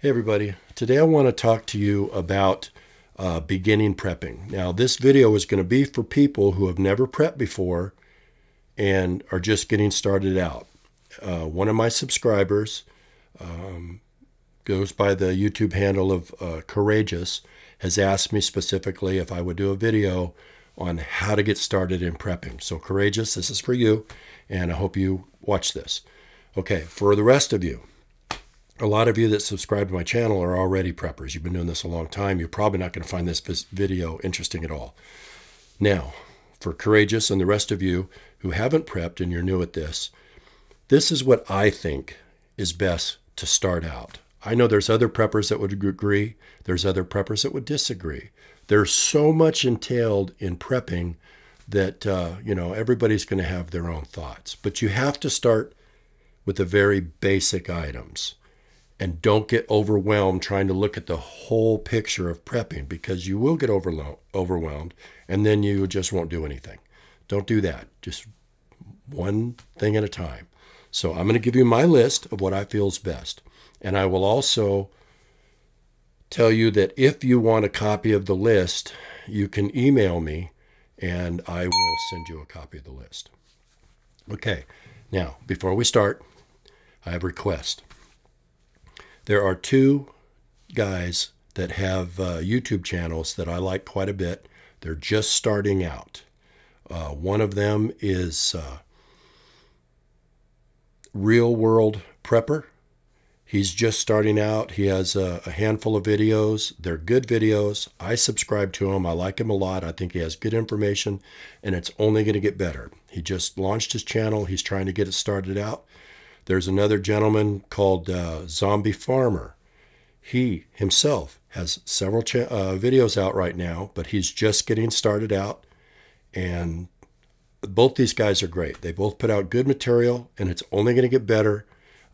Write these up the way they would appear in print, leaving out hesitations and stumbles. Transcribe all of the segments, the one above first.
Hey everybody, today I want to talk to you about beginning prepping. Now this video is going to be for people who have never prepped before and are just getting started out. One of my subscribers goes by the YouTube handle of Courageous, has asked me specifically if I would do a video on how to get started in prepping. So Courageous, this is for you, and I hope you watch this. Okay, for the rest of you, a lot of you that subscribe to my channel are already preppers. You've been doing this a long time. You're probably not going to find this video interesting at all. Now, for Courageous and the rest of you who haven't prepped and you're new at this, this is what I think is best to start out. I know there's other preppers that would agree. There's other preppers that would disagree. There's so much entailed in prepping that, everybody's going to have their own thoughts. But you have to start with the very basic items. And don't get overwhelmed trying to look at the whole picture of prepping, because you will get overwhelmed and then you just won't do anything. Don't do that. Just one thing at a time. So I'm going to give you my list of what I feel is best. And I will also tell you that if you want a copy of the list, you can email me and I will send you a copy of the list. Okay, now before we start, I have a request. There are two guys that have YouTube channels that I like quite a bit. They're just starting out. One of them is Real World Prepper. He's just starting out. He has a handful of videos. They're good videos. I subscribe to him. I like him a lot. I think he has good information, and it's only going to get better. He just launched his channel. He's trying to get it started out. There's another gentleman called Zombie Farmer. He himself has several videos out right now, but he's just getting started out. And both these guys are great. They both put out good material, and it's only going to get better.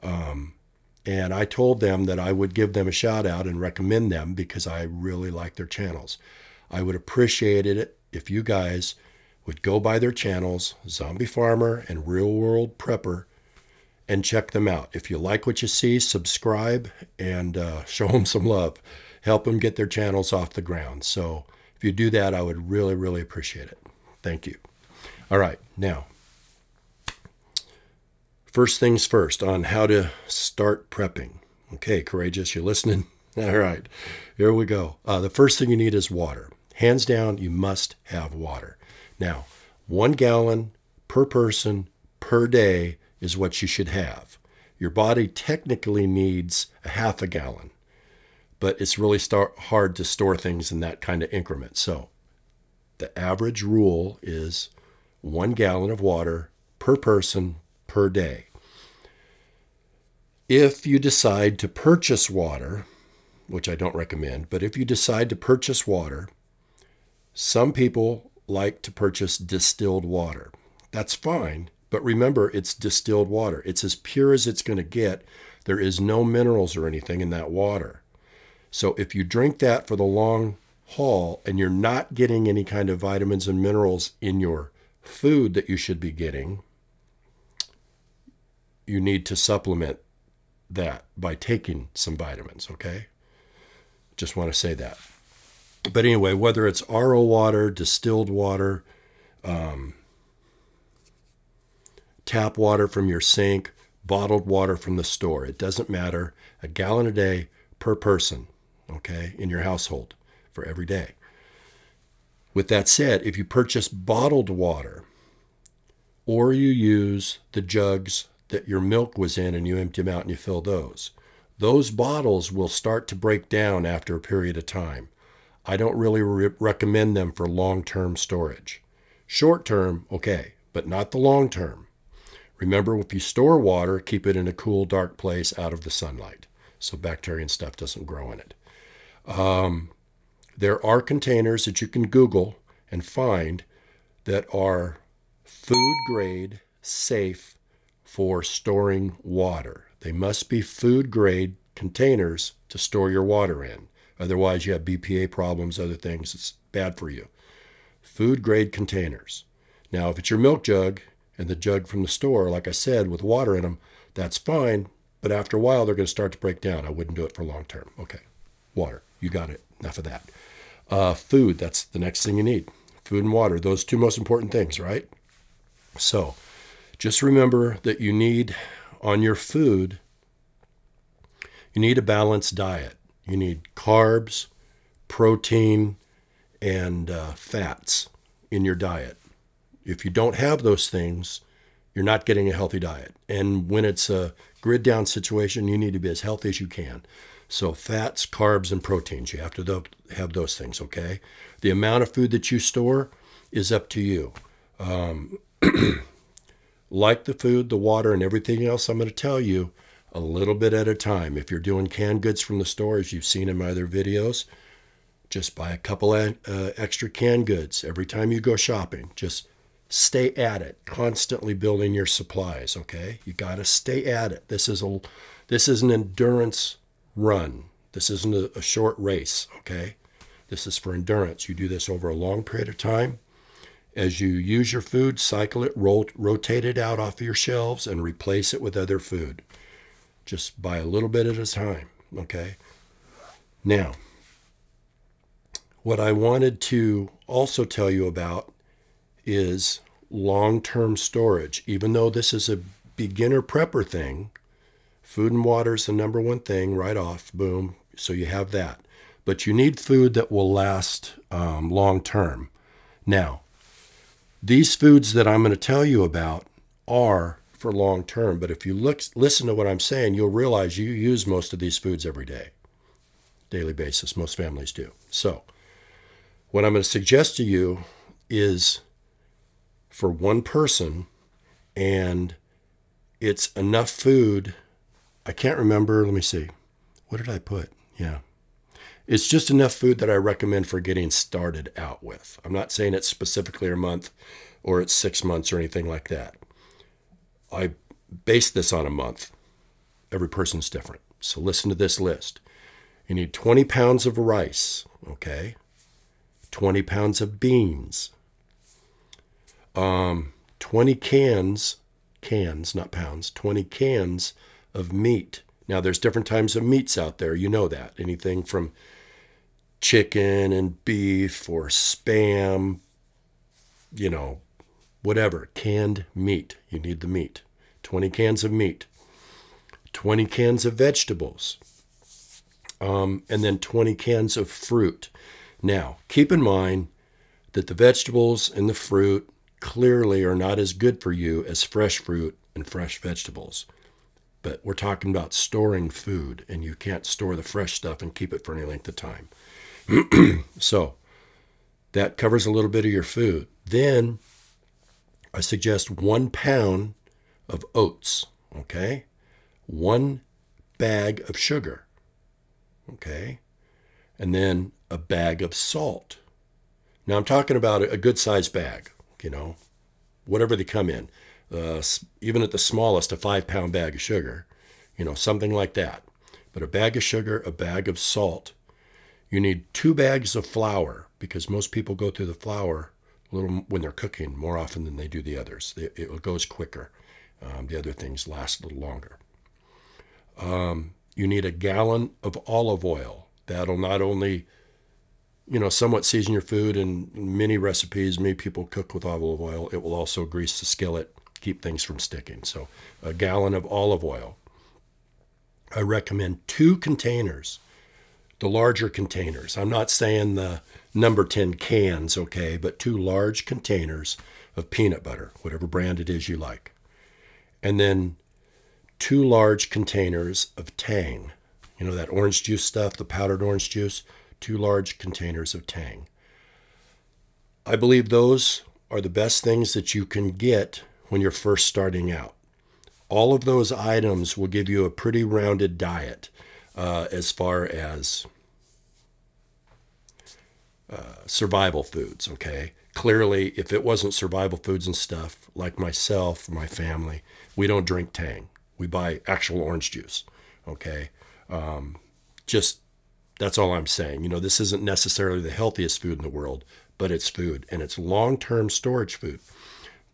And I told them that I would give them a shout out and recommend them because I really like their channels. I would appreciate it if you guys would go by their channels, Zombie Farmer and Real World Prepper, and check them out. If you like what you see, subscribe and show them some love. Help them get their channels off the ground. So if you do that, I would really, really appreciate it. Thank you. All right, now, first things first on how to start prepping. Okay, Courageous, you're listening? All right, here we go. The first thing you need is water. Hands down, you must have water. Now, 1 gallon per person per day is what you should have. Your body technically needs a half a gallon, but it's really hard to store things in that kind of increment. So the average rule is 1 gallon of water per person per day. If you decide to purchase water, which I don't recommend, but if you decide to purchase water, some people like to purchase distilled water. That's fine. But remember, it's distilled water. It's as pure as it's going to get. There is no minerals or anything in that water. So if you drink that for the long haul and you're not getting any kind of vitamins and minerals in your food that you should be getting, you need to supplement that by taking some vitamins, okay? Just want to say that. But anyway, whether it's RO water, distilled water, tap water from your sink, bottled water from the store, it doesn't matter. 1 gallon a day per person, okay, in your household for every day. With that said, if you purchase bottled water or you use the jugs that your milk was in and you empty them out and you fill those bottles will start to break down after a period of time. I don't really recommend them for long-term storage. Short-term, okay, but not the long-term. Remember, if you store water, keep it in a cool, dark place out of the sunlight so bacteria and stuff doesn't grow in it. There are containers that you can Google and find that are food grade, safe for storing water. They must be food grade containers to store your water in. Otherwise, you have BPA problems, other things. It's bad for you. Food grade containers. Now, if it's your milk jug and the jug from the store, like I said, with water in them, that's fine, but after a while, they're going to start to break down. I wouldn't do it for long term. Okay. Water. You got it. Enough of that. Food. That's the next thing you need. Food and water. Those two most important things, right? So just remember that you need, on your food, you need a balanced diet. You need carbs, protein, and fats in your diet. If you don't have those things, you're not getting a healthy diet. And when it's a grid down situation, you need to be as healthy as you can. So fats, carbs, and proteins, you have to have those things, okay? The amount of food that you store is up to you. Like the food, the water, and everything else I'm going to tell you, a little bit at a time. If you're doing canned goods from the store, as you've seen in my other videos, just buy a couple extra canned goods every time you go shopping. Just stay at it, constantly building your supplies, okay? You got to stay at it. This is an endurance run. This isn't a short race, okay? This is for endurance. You do this over a long period of time. As you use your food, cycle it, rotate it out off of your shelves, and replace it with other food. Just buy a little bit at a time, okay? Now, what I wanted to also tell you about is long-term storage. Even though this is a beginner prepper thing, food and water is the number one thing right off, boom, so you have that. But you need food that will last long-term. Now, these foods that I'm going to tell you about are for long-term, but if you listen to what I'm saying, you'll realize you use most of these foods every day, daily basis. Most families do. So what I'm going to suggest to you is for one person, and it's enough food. I can't remember. Let me see. What did I put? Yeah. It's just enough food that I recommend for getting started out with. I'm not saying it's specifically a month or it's 6 months or anything like that. I base this on a month. Every person's different. So listen to this list. You need 20 pounds of rice, okay? 20 pounds of beans. 20 cans, not pounds, 20 cans of meat. Now, there's different types of meats out there. You know that. Anything from chicken and beef or Spam, you know, whatever. Canned meat. You need the meat. 20 cans of meat. 20 cans of vegetables. And then 20 cans of fruit. Now, keep in mind that the vegetables and the fruit clearly are not as good for you as fresh fruit and fresh vegetables. But we're talking about storing food, and you can't store the fresh stuff and keep it for any length of time. So that covers a little bit of your food. Then I suggest 1 pound of oats, okay? 1 bag of sugar, okay? And then a bag of salt. Now I'm talking about a good-sized bag, you know, whatever they come in. Even at the smallest, a 5-pound bag of sugar, you know, something like that. But a bag of sugar, a bag of salt. You need 2 bags of flour, because most people go through the flour a little when they're cooking more often than they do the others. It goes quicker. The other things last a little longer. You need a gallon of olive oil. That'll not only, you know, somewhat season your food. In many recipes, many people cook with olive oil. It will also grease the skillet, keep things from sticking. So a gallon of olive oil. I recommend 2 containers, the larger containers. I'm not saying the number 10 cans, okay, but 2 large containers of peanut butter, whatever brand it is you like. And then 2 large containers of Tang. You know, that orange juice stuff, the powdered orange juice, 2 large containers of Tang. I believe those are the best things that you can get when you're first starting out. All of those items will give you a pretty rounded diet as far as survival foods, okay? Clearly, if it wasn't survival foods and stuff, like myself, my family, we don't drink Tang. We buy actual orange juice, okay? Just, that's all I'm saying. You know, this isn't necessarily the healthiest food in the world, but it's food, and it's long-term storage food.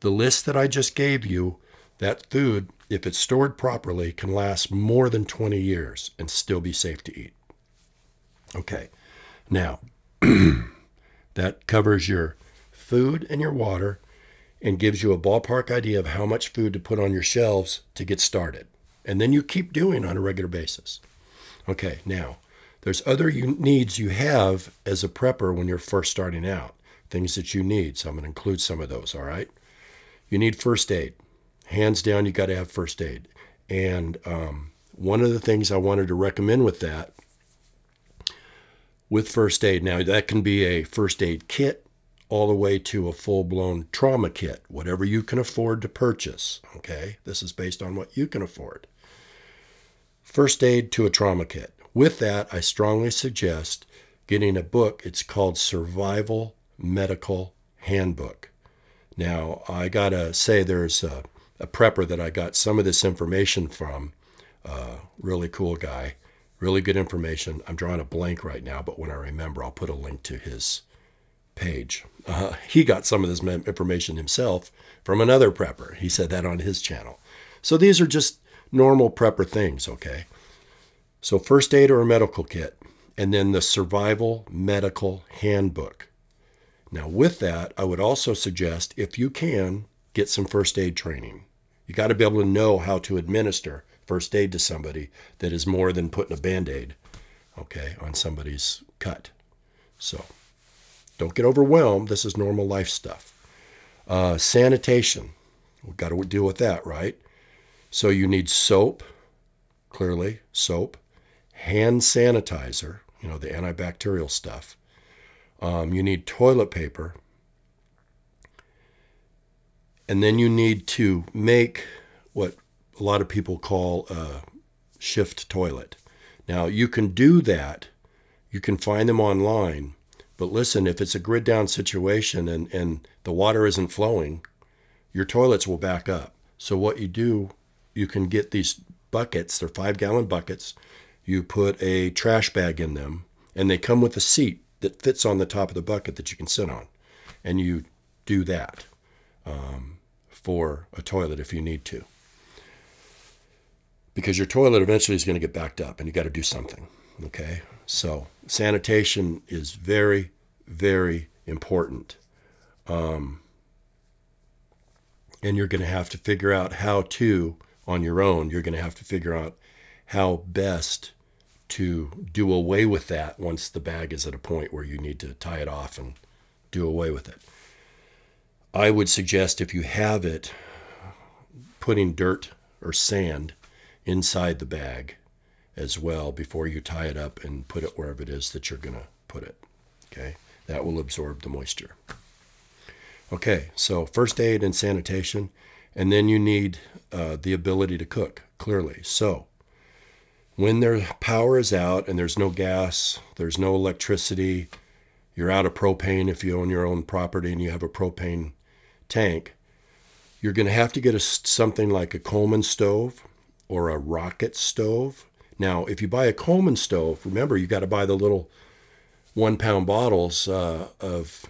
The list that I just gave you, that food if it's stored properly, can last more than 20 years and still be safe to eat. Okay, now that covers your food and your water and gives you a ballpark idea of how much food to put on your shelves to get started. And then you keep doing on a regular basis. Okay, now there's other needs you have as a prepper when you're first starting out, things that you need. So I'm going to include some of those, all right? You need first aid. Hands down, you got to have first aid. And one of the things I wanted to recommend with that, with first aid, now that can be a first aid kit all the way to a full-blown trauma kit, whatever you can afford to purchase, okay? This is based on what you can afford. First aid to a trauma kit. With that, I strongly suggest getting a book. It's called Survival Medical Handbook. Now, I got to say there's a prepper that I got some of this information from, really cool guy, really good information. I'm drawing a blank right now, but when I remember, I'll put a link to his page. He got some of this information himself from another prepper. He said that on his channel. So these are just normal prepper things, okay? So first aid or a medical kit, and then the Survival Medical Handbook. Now with that, I would also suggest, if you can, get some first aid training. You got to be able to know how to administer first aid to somebody that is more than putting a Band-Aid, okay, on somebody's cut. So don't get overwhelmed. This is normal life stuff. Sanitation. We've got to deal with that, right? So you need soap, clearly, soap, hand sanitizer, you know, the antibacterial stuff. You need toilet paper. And then you need to make what a lot of people call a shift toilet. Now, you can do that. You can find them online. But listen, if it's a grid down situation and the water isn't flowing, your toilets will back up. So what you do, you can get these buckets. They're 5-gallon buckets. You put a trash bag in them, and they come with a seat that fits on the top of the bucket that you can sit on. And you do that for a toilet if you need to. Because your toilet eventually is going to get backed up, and you got to do something, okay? So sanitation is very, very important. And you're going to have to figure out how to, on your own, you're going to have to figure out how best to do away with that once the bag is at a point where you need to tie it off and do away with it. I would suggest, if you have it, putting dirt or sand inside the bag as well before you tie it up and put it wherever it is that you're going to put it. Okay, that will absorb the moisture. Okay, so first aid and sanitation, and then you need the ability to cook, clearly. So when their power is out and there's no gas, there's no electricity, you're out of propane if you own your own property and you have a propane tank, you're going to have to get something like a Coleman stove or a rocket stove. Now, if you buy a Coleman stove, remember, you got to buy the little 1-pound bottles of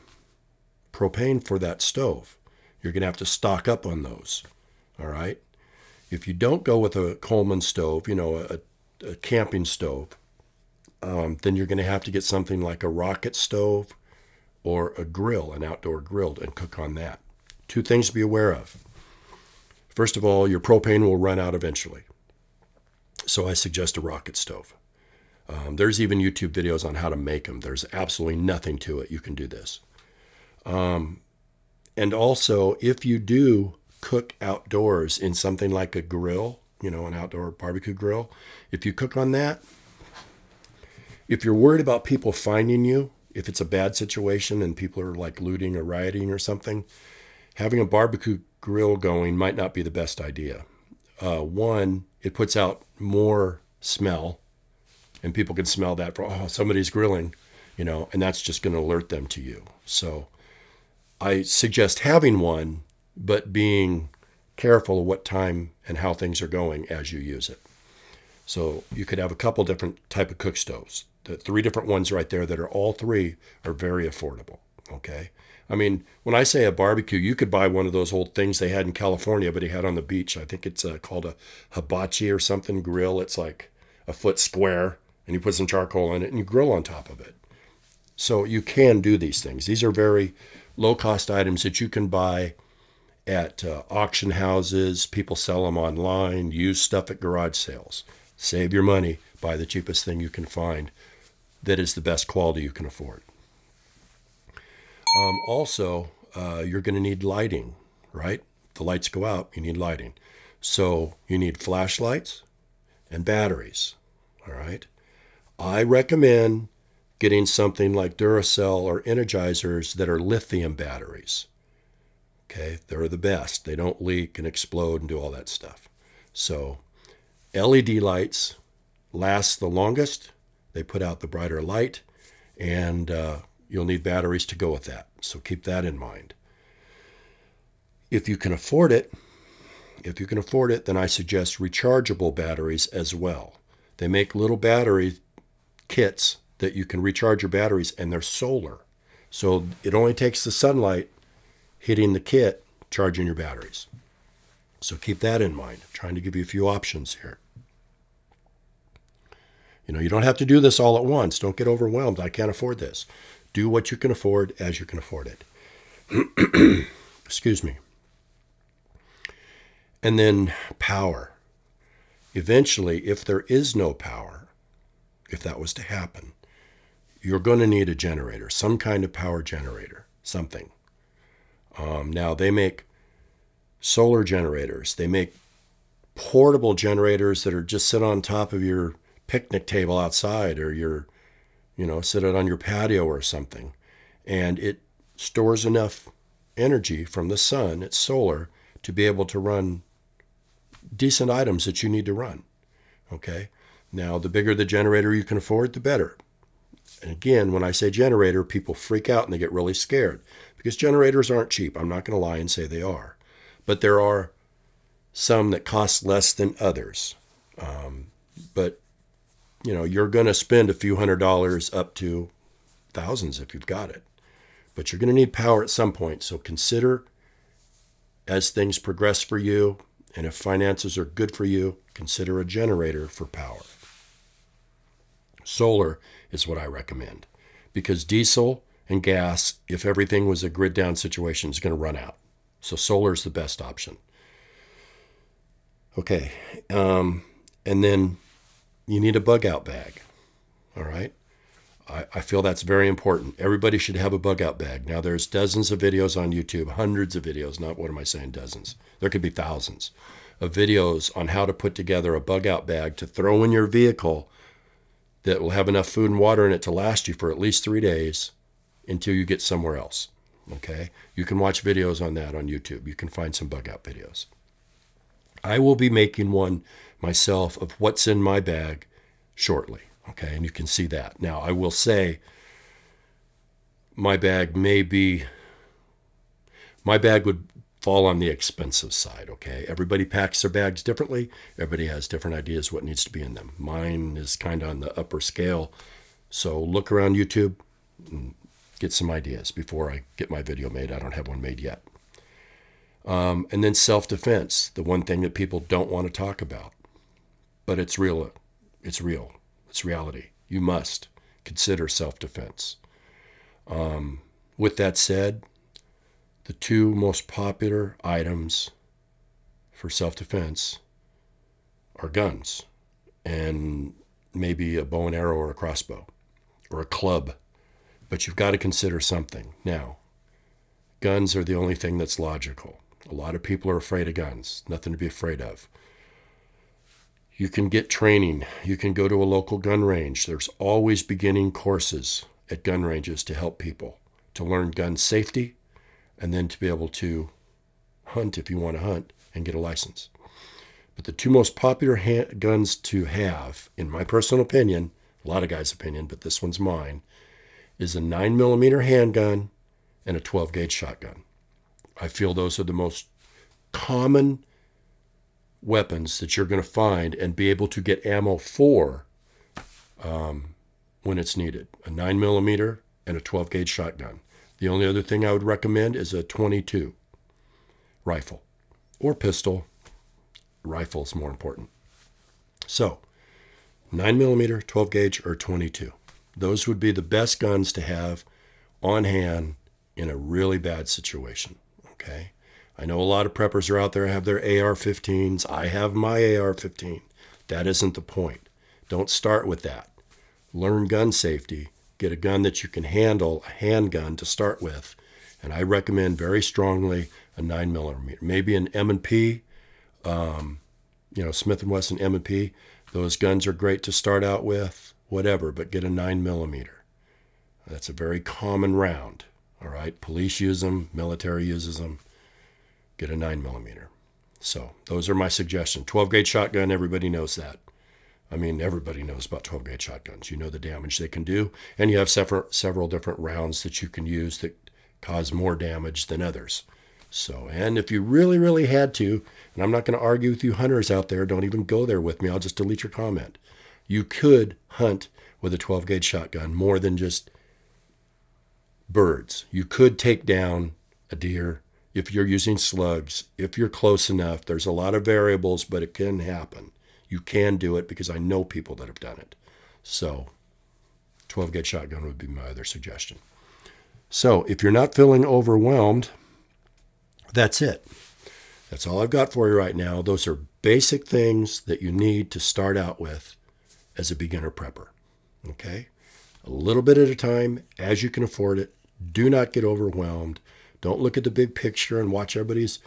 propane for that stove. You're going to have to stock up on those, all right? If you don't go with a Coleman stove, you know, a camping stove, then you're going to have to get something like a rocket stove or a grill, an outdoor grill, and cook on that. 2 things to be aware of. First of all, your propane will run out eventually. So I suggest a rocket stove. There's even YouTube videos on how to make them. There's absolutely nothing to it. You can do this. And also, if you do cook outdoors in something like a grill, you know, an outdoor barbecue grill, if you cook on that, if you're worried about people finding you, if it's a bad situation and people are like looting or rioting or something, having a barbecue grill going might not be the best idea. One, it puts out more smell, and people can smell that for, oh, somebody's grilling, you know, and that's just going to alert them to you. So I suggest having one, but being careful of what time and how things are going as you use it. So you could have a couple different type of cook stoves. The 3 different ones right there that are all 3 are very affordable, okay? I mean, when I say a barbecue, you could buy one of those old things they had in California, but he had on the beach. I think it's called a hibachi or something grill. It's like a foot square, and you put some charcoal in it, and you grill on top of it. So you can do these things. These are very low-cost items that you can buy at auction houses. People sell them online. Use stuff at garage sales. Save your money. Buy the cheapest thing you can find that is the best quality you can afford. Also, you're going to need lighting, right? If the lights go out, you need lighting. So you need flashlights and batteries, all right? I recommend getting something like Duracell or Energizers that are lithium batteries. Okay, they're the best. They don't leak and explode and do all that stuff. So LED lights last the longest. They put out the brighter light, and you'll need batteries to go with that. So keep that in mind. If you can afford it, then I suggest rechargeable batteries as well. They make little battery kits that you can recharge your batteries, and they're solar. So it only takes the sunlight hitting the kit, charging your batteries. So keep that in mind. I'm trying to give you a few options here. You know, you don't have to do this all at once. Don't get overwhelmed. I can't afford this. Do what you can afford as you can afford it. Excuse me. And then power. Eventually, if there is no power, if that was to happen, you're going to need a generator, some kind of power generator, something. Now, they make solar generators. They make portable generators that are just sit on top of your picnic table outside, or your, sit it on your patio or something. And it stores enough energy from the sun, it's solar, to be able to run decent items that you need to run. Okay? Now, the bigger the generator you can afford, the better. And again, when I say generator, people freak out and they get really scared, because generators aren't cheap. I'm not going to lie and say they are. But there are some that cost less than others. But, you're going to spend a few $100s up to thousands if you've got it. But you're going to need power at some point. So consider, as things progress for you, and if finances are good for you, consider a generator for power. Solar is what I recommend, because diesel and gas, if everything was a grid down situation, is going to run out. So solar is the best option. Okay. And then you need a bug out bag. All right. I feel that's very important. Everybody should have a bug out bag. Now, there's dozens of videos on YouTube, hundreds of videos, not, what am I saying, dozens. There could be thousands of videos on how to put together a bug out bag to throw in your vehicle that will have enough food and water in it to last you for at least 3 days until you get somewhere else. Okay? You can watch videos on that on YouTube. You can find some bug out videos. I will be making one myself of what's in my bag shortly. Okay? And you can see that. Now, I will say my bag would fall on the expensive side, okay? Everybody packs their bags differently. Everybody has different ideas what needs to be in them. Mine is kind of on the upper scale. So look around YouTube and get some ideas before I get my video made. I don't have one made yet. And then self-defense, the one thing that people don't want to talk about. But it's real. It's real. It's reality. You must consider self-defense. With that said, the two most popular items for self-defense are guns and maybe a bow and arrow or a crossbow or a club. But you've got to consider something. Now, guns are the only thing that's logical. A lot of people are afraid of guns. Nothing to be afraid of. You can get training. You can go to a local gun range. There's always beginning courses at gun ranges to help people to learn gun safety, and then to be able to hunt if you want to hunt and get a license. But the two most popular guns to have, in my personal opinion, a lot of guys' opinion, but this one's mine, is a 9mm handgun and a 12-gauge shotgun. I feel those are the most common weapons that you're going to find and be able to get ammo for when it's needed. A 9mm and a 12-gauge shotgun. The only other thing I would recommend is a 22 rifle or pistol. Rifle is more important. So 9mm, 12 gauge, or 22. Those would be the best guns to have on hand in a really bad situation. Okay. I know a lot of preppers are out there have their AR-15s. I have my AR-15. That isn't the point. Don't start with that. Learn gun safety. Get a gun that you can handle, a handgun to start with. And I recommend very strongly a 9mm. Maybe an M&P, Smith & Wesson M&P. Those guns are great to start out with, whatever, but get a 9mm. That's a very common round. All right. Police use them. Military uses them. Get a 9mm. So those are my suggestions. 12 gauge shotgun, everybody knows that. I mean, everybody knows about 12 gauge shotguns. You know the damage they can do. And you have several different rounds that you can use that cause more damage than others. So, and if you really, really had to, and I'm not going to argue with you hunters out there, don't even go there with me. I'll just delete your comment. You could hunt with a 12 gauge shotgun more than just birds. You could take down a deer if you're using slugs, if you're close enough. There's a lot of variables, but it can happen. You can do it because I know people that have done it. So 12 gauge shotgun would be my other suggestion. So if you're not feeling overwhelmed, that's it. That's all I've got for you right now. Those are basic things that you need to start out with as a beginner prepper. Okay? A little bit at a time as you can afford it. Do not get overwhelmed. Don't look at the big picture and watch everybody's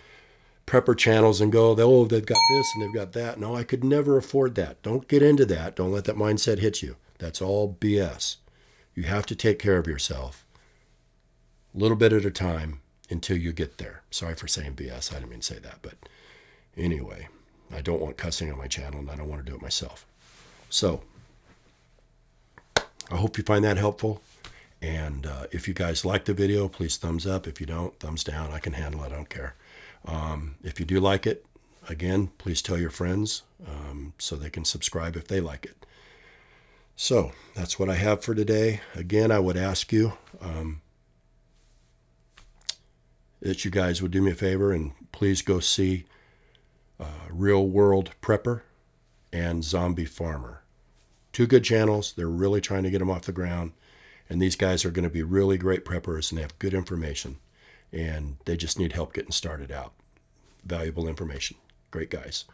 prepper channels and go, oh, they've got this and they've got that. No, I could never afford that. Don't get into that. Don't let that mindset hit you. That's all BS. You have to take care of yourself a little bit at a time until you get there. Sorry for saying BS. I didn't mean to say that. But anyway, I don't want cussing on my channel and I don't want to do it myself. So I hope you find that helpful. And if you guys like the video, please thumbs up. If you don't, thumbs down. I can handle it. I don't care. If you do like it, again, please tell your friends so they can subscribe if they like it. So that's what I have for today. Again, I would ask you that you guys would do me a favor and please go see Real World Prepper and Zombie Farmer. Two good channels. They're really trying to get them off the ground. And these guys are going to be really great preppers and they have good information. And they just need help getting started out. Valuable information. Great guys.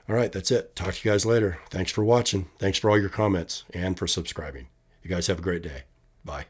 All right, that's it. Talk to you guys later. Thanks for watching. Thanks for all your comments and for subscribing. You guys have a great day. Bye.